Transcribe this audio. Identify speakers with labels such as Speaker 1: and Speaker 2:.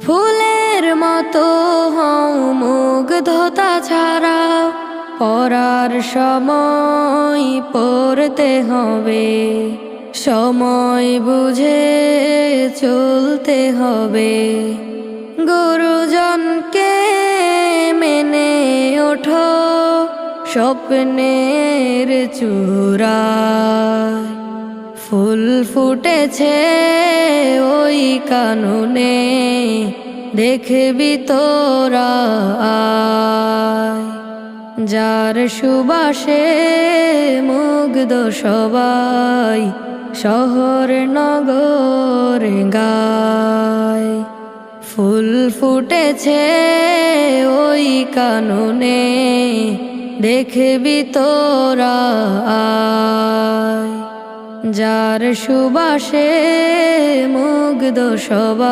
Speaker 1: ফুলের মতো হও মুগ্ধতা ছাড়া, পড়ার সময় পড়তে হবে, সময় বুঝে চলতে হবে। গুরুজনকে মেনে ওঠো স্বপ্নের চূড়ায়, ফুল ফুটেছে ওই কাননে, দেখবি তোরা আয়। যার সুবাসে মুগ্ধ সবাই, শহর নগর গায়। ফুল ফুটেছে ওই কাননে, দেখবি তোরা আয়। যার সুবাসে মুগ্ধ সবাই।